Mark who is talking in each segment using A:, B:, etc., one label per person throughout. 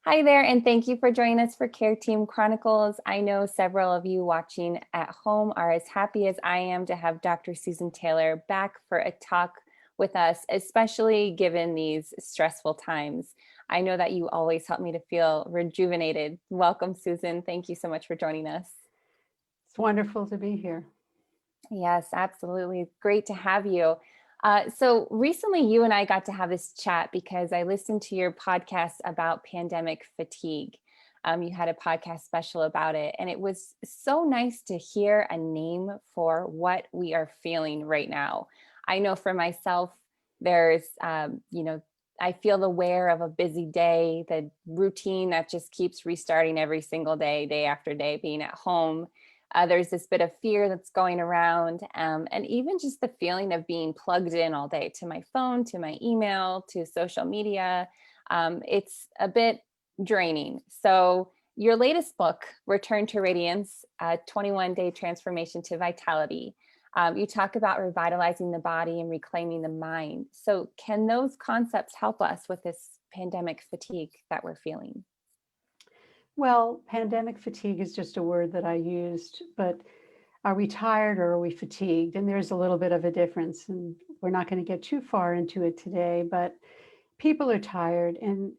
A: Hi there, and thank you for joining us for Care Team Chronicles. I know several of you watching at home are as happy as I am to have Dr. Susan Taylor back for a talk with us, especially given these stressful times. I know that you always help me to feel rejuvenated. Welcome, Susan. Thank you so much for joining us.
B: It's wonderful to be here.
A: Yes, absolutely. Great to have you. So recently, you and I got to have this chat because I listened to your podcast about pandemic fatigue. You had a podcast special about it, and it was so nice to hear a name for what we are feeling right now. I know for myself, there's, I feel the wear of a busy day, the routine that just keeps restarting every single day, day after day, being at home. There's this bit of fear that's going around, and even just the feeling of being plugged in all day to my phone, to my email, to social media. It's a bit draining. So, your latest book, Return to Radiance, 21-Day Transformation to Vitality, you talk about revitalizing the body and reclaiming the mind. So, can those concepts help us with this pandemic fatigue that we're feeling?
B: Well, pandemic fatigue is just a word that I used, but are we tired or are we fatigued? And there's a little bit of a difference, and we're not going to get too far into it today, but people are tired. And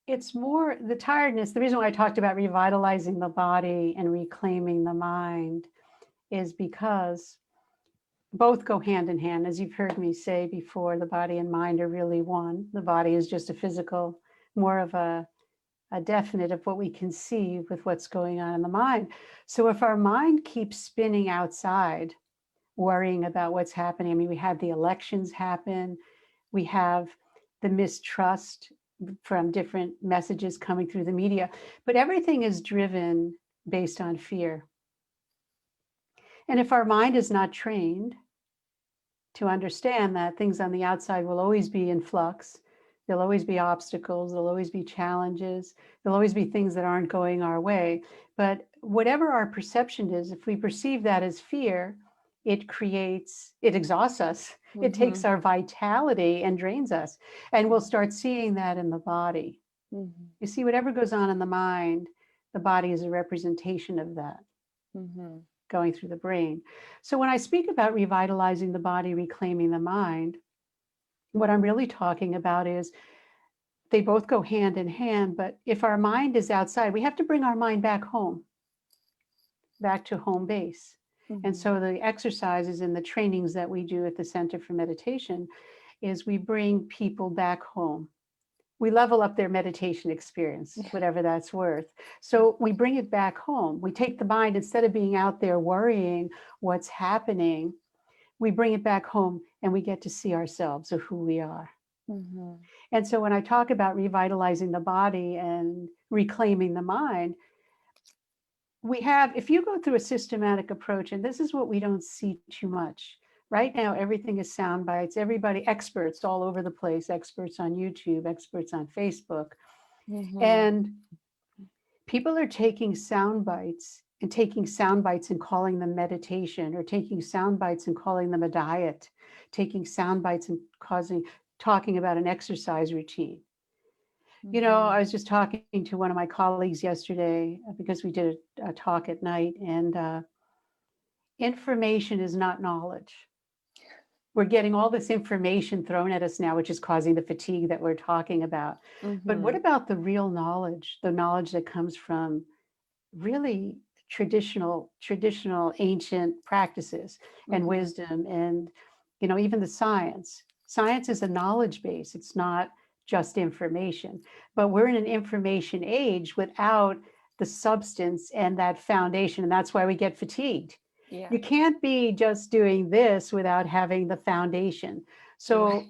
B: it's more the tiredness. The reason why I talked about revitalizing the body and reclaiming the mind is because both go hand in hand. As you've heard me say before, the body and mind are really one. The body is just a physical, more of a definite of what we can see with what's going on in the mind. So if our mind keeps spinning outside, worrying about what's happening, I mean, we had the elections happen, we have the mistrust from different messages coming through the media, but everything is driven based on fear. And if our mind is not trained to understand that things on the outside will always be in flux, there'll always be obstacles, there'll always be challenges, there'll always be things that aren't going our way. But whatever our perception is, if we perceive that as fear, it exhausts us. It
A: Mm-hmm.
B: takes our vitality and drains us. And we'll start seeing that in the body.
A: Mm-hmm.
B: You see, whatever goes on in the mind, the body is a representation of that
A: Mm-hmm.
B: going through the brain. So when I speak about revitalizing the body, reclaiming the mind, what I'm really talking about is they both go hand in hand. But if our mind is outside, we have to bring our mind back home, back to home base. And
A: Mm-hmm.
B: so the exercises and the trainings that we do at the Center for Meditation is we bring people back home. We level up their meditation experience, whatever that's worth. So we bring it back home. We take the mind, instead of being out there worrying what's happening, we bring it back home and we get to see ourselves of who we are.
A: Mm-hmm.
B: And so when I talk about revitalizing the body and reclaiming the mind, if you go through a systematic approach, and this is what we don't see too much. Right now, everything is sound bites. Everybody, experts all over the place, experts on YouTube, experts on Facebook.
A: Mm-hmm.
B: And people are taking sound bites and calling them meditation, or taking sound bites and calling them a diet, taking sound bites and talking about an exercise routine. You know,
A: Mm-hmm.
B: I was just talking to one of my colleagues yesterday because we did a talk at night, and information is not knowledge. We're getting all this information thrown at us now, which is causing the fatigue that we're talking about. But what
A: Mm-hmm.
B: about the real knowledge, the knowledge that comes from really traditional ancient practices and
A: Mm-hmm.
B: wisdom, and even the science is a knowledge base. It's not just information, but we're in an information age without the substance and that foundation, and that's why we get fatigued.
A: Yeah.
B: You can't be just doing this without having the foundation.
A: Right.
B: So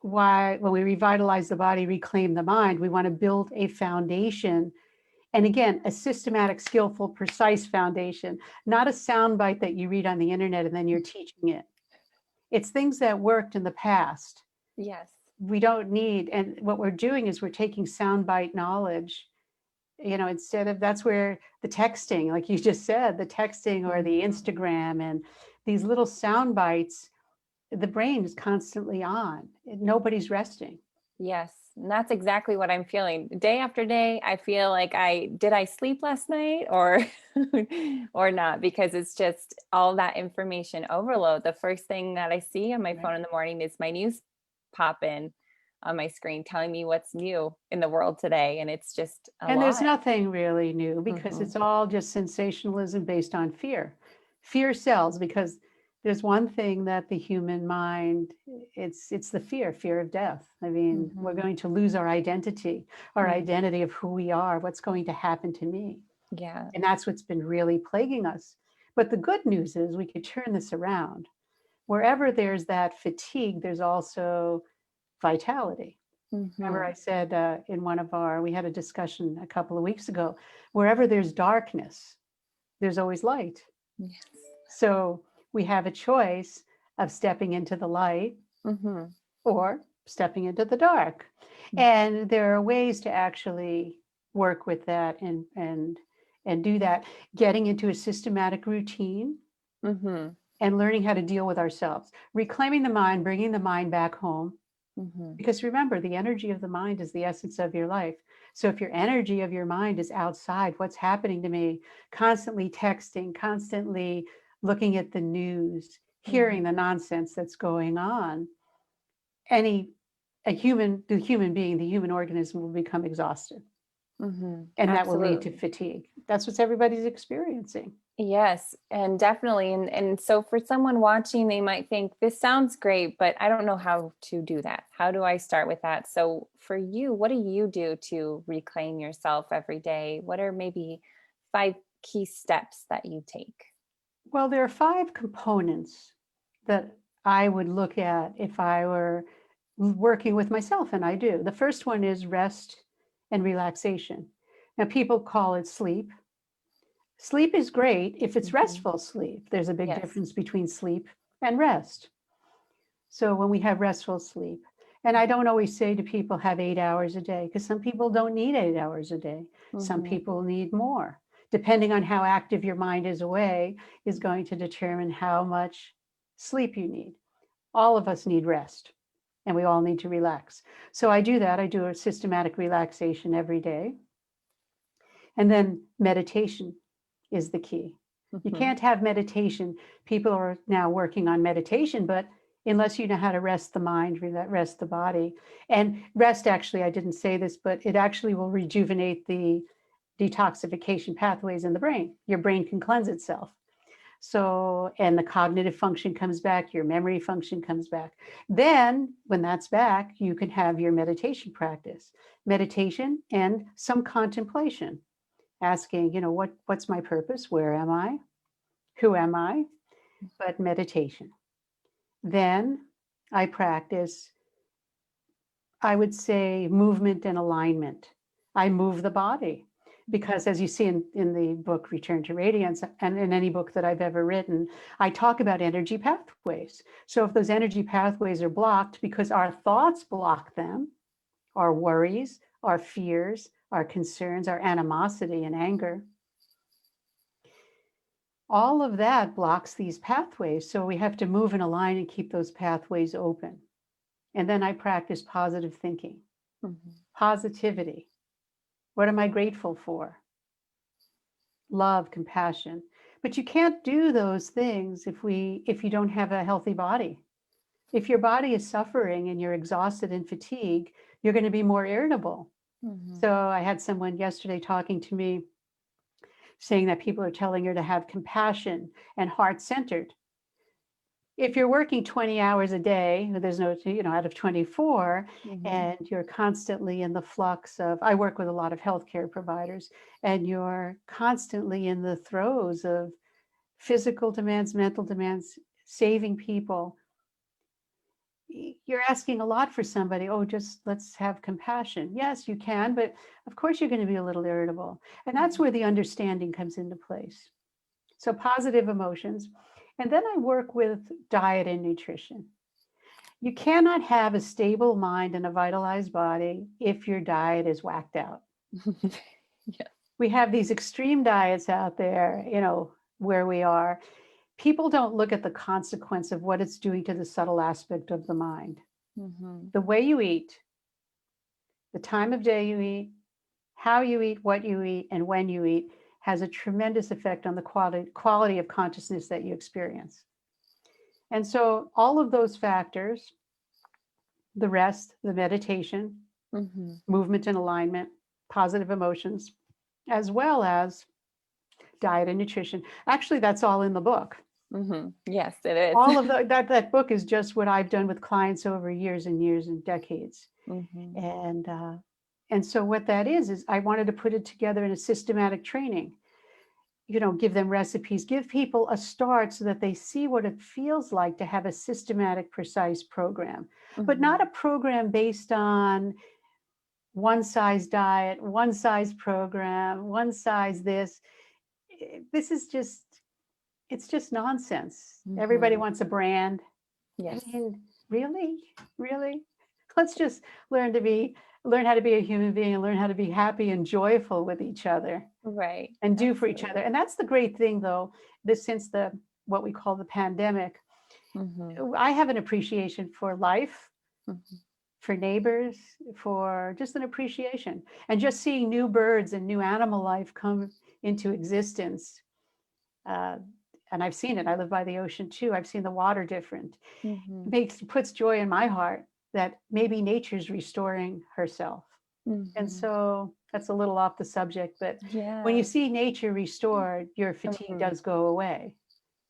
B: why, when we revitalize the body, reclaim the mind, we want to build a foundation, and again, a systematic, skillful, precise foundation, not a soundbite that you read on the internet and then you're teaching it. It's things that worked in the past.
A: Yes.
B: We don't need, and what we're doing is we're taking soundbite knowledge, instead of, that's where the texting, like you just said, the texting or the
A: Mm-hmm.
B: Instagram and these little sound bites, the brain is constantly on. Nobody's resting.
A: Yes. And that's exactly what I'm feeling. Day after day, I feel like did I sleep last night or or not? Because it's just all that information overload. The first thing that I see on my
B: Right.
A: phone in the morning is my news pop in on my screen telling me what's new in the world today. And it's just a
B: And there's
A: lot.
B: nothing really new because
A: Hmm.
B: it's all just sensationalism based on fear. Fear sells because there's one thing that the human mind, it's the fear of death. I mean, we're
A: Hmm.
B: going to lose our identity of who we are, what's going to happen to me.
A: Yeah.
B: And that's what's been really plaguing us. But the good news is we could turn this around. Wherever there's that fatigue, there's also vitality. Remember,
A: Hmm.
B: I said we had a discussion a couple of weeks ago, wherever there's darkness, there's always light.
A: Yes.
B: So we have a choice of stepping into the light
A: Hmm.
B: or stepping into the dark. And there are ways to actually work with that and do that, getting into a systematic routine
A: Hmm.
B: and learning how to deal with ourselves, reclaiming the mind, bringing the mind back home.
A: Hmm.
B: Because remember, the energy of the mind is the essence of your life. So if your energy of your mind is outside, what's happening to me, constantly texting, constantly looking at the news, hearing the
A: Hmm.
B: nonsense that's going on, any the human being, the human organism will become exhausted.
A: Hmm.
B: And that will lead to
A: Absolutely.
B: fatigue. That's what everybody's experiencing.
A: Yes, and definitely. And so for someone watching, they might think this sounds great, but I don't know how to do that. How do I start with that? So for you, what do you do to reclaim yourself every day? What are maybe 5 key steps that you take?
B: Well, there are 5 components that I would look at if I were working with myself, and I do. The first one is rest and relaxation. Now, people call it sleep. Sleep is great if it's
A: Hmm.
B: restful sleep. There's a big
A: Yes.
B: difference between sleep and rest. So, when we have restful sleep, and I don't always say to people have 8 hours a day because some people don't need 8 hours a day. Some
A: Hmm.
B: people need more. Depending on how active your mind is away, is going to determine how much sleep you need. All of us need rest and we all need to relax. So I do that. I do a systematic relaxation every day. And then meditation is the key. You
A: Hmm.
B: can't have meditation. People are now working on meditation, but unless you know how to rest the mind, rest the body, and rest actually, I didn't say this, but it actually will rejuvenate the detoxification pathways in the brain. Your brain can cleanse itself. So, and the cognitive function comes back, your memory function comes back. Then, when that's back, you can have your meditation practice, meditation and some contemplation, asking, what's my purpose? Where am I? Who am I? But meditation. Then I practice, I would say, movement and alignment. I move the body because, as you see in the book Return to Radiance, and in any book that I've ever written, I talk about energy pathways. So if those energy pathways are blocked because our thoughts block them, our worries, our fears, our concerns, our animosity and anger, all of that blocks these pathways. So we have to move and align and keep those pathways open. And then I practice positive thinking,
A: Hmm.
B: positivity. What am I grateful for? Love, compassion. But you can't do those things if you don't have a healthy body. If your body is suffering and you're exhausted and fatigued, you're going to be more irritable.
A: Hmm.
B: So I had someone yesterday talking to me saying that people are telling her to have compassion and heart-centered. If you're working 20 hours a day, there's no, out of 24,
A: Hmm.
B: and you're constantly in the flux of, I work with a lot of healthcare providers, and you're constantly in the throes of physical demands, mental demands, saving people. You're asking a lot for somebody. Oh, just let's have compassion. Yes, you can, but of course you're going to be a little irritable. And that's where the understanding comes into place. So positive emotions. And then I work with diet and nutrition. You cannot have a stable mind and a vitalized body if your diet is whacked out.
A: Yeah.
B: We have these extreme diets out there, where we are. People don't look at the consequence of what it's doing to the subtle aspect of the mind.
A: Hmm.
B: The way you eat, the time of day you eat, how you eat, what you eat, and when you eat has a tremendous effect on the quality of consciousness that you experience. And so all of those factors, the rest, the meditation, movement and alignment, positive emotions, as well as diet and nutrition. Actually, that's all in the book.
A: Yes, it is.
B: All of that book is just what I've done with clients over years and years and decades. And so what that is I wanted to put it together in a systematic training. Give them recipes, give people a start so that they see what it feels like to have a systematic, precise program, but not a program based on one size diet, one size program, one size this. This is it's just nonsense. Everybody wants a brand.
A: Yes.
B: I mean, really? Let's just learn how to be a human being and learn how to be happy and joyful with each other.
A: Right.
B: And do for each other. And that's the great thing, though, since what we call the pandemic, I have an appreciation for life, for neighbors, for just an appreciation. And just seeing new birds and new animal life come into existence. And I've seen it. I live by the ocean too. I've seen the water different. Puts joy in my heart that maybe nature's restoring herself. And so that's a little off the subject, but when you see nature restored, your fatigue does go away.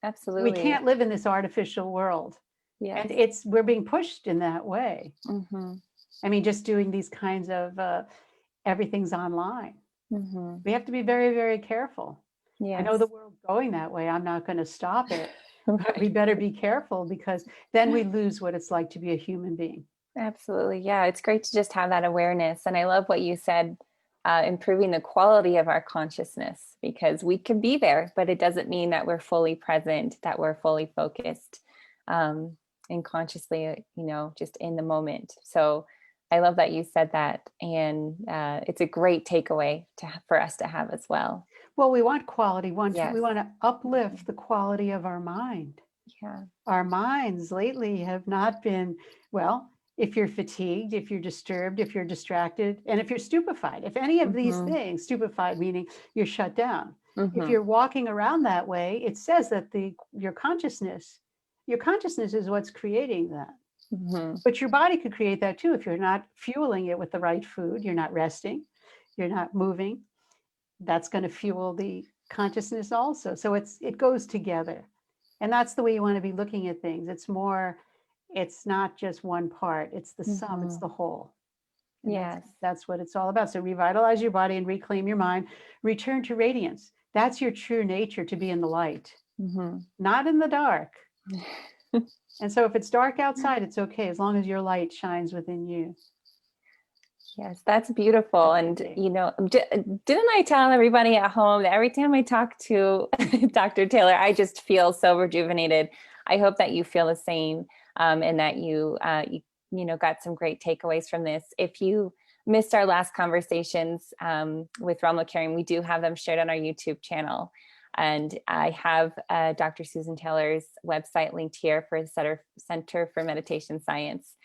A: Absolutely.
B: We can't live in this artificial world.
A: Yes.
B: And we're being pushed in that way. I mean, just doing these kinds of everything's online. We have to be very, very careful. I know the world's going that way. I'm not going to stop it. But we better be careful because then we lose what it's like to be a human being.
A: Absolutely. Yeah. It's great to just have that awareness. And I love what you said, improving the quality of our consciousness, because we can be there, but it doesn't mean that we're fully present, that we're fully focused and consciously, just in the moment. So I love that you said that. And it's a great takeaway for us to have as well.
B: Well, we want quality. We want to uplift the quality of our mind.
A: Yeah.
B: Our minds lately have not been, well, if you're fatigued, if you're disturbed, if you're distracted, and if you're stupified, if any of these things, stupified meaning you're shut down. If you're walking around that way, it says that your consciousness is what's creating that. But your body could create that too if you're not fueling it with the right food, you're not resting, you're not moving. That's going to fuel the consciousness also. So it goes together. And that's the way you want to be looking at things. It's not just one part, it's the sum, it's the whole. And that's what it's all about. So revitalize your body and reclaim your mind, return to radiance. That's your true nature, to be in the light, not in the dark. And so if it's dark outside, it's okay, as long as your light shines within you.
A: Yes, that's beautiful. And, didn't I tell everybody at home that every time I talk to Dr. Taylor, I just feel so rejuvenated. I hope that you feel the same and that you got some great takeaways from this. If you missed our last conversations with Ramla Karim, we do have them shared on our YouTube channel. And I have Dr. Susan Taylor's website linked here for the Center for Meditation Science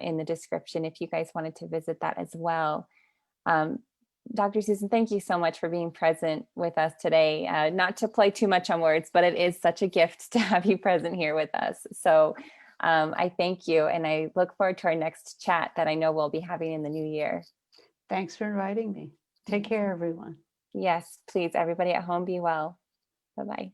A: in the description if you guys wanted to visit that as well. Dr. Susan, thank you so much for being present with us today. Not to play too much on words, but it is such a gift to have you present here with us. So I thank you, and I look forward to our next chat that I know we'll be having in the new year.
B: Thanks for inviting me. Take care, everyone.
A: Yes, please, everybody at home, be well. Bye-bye.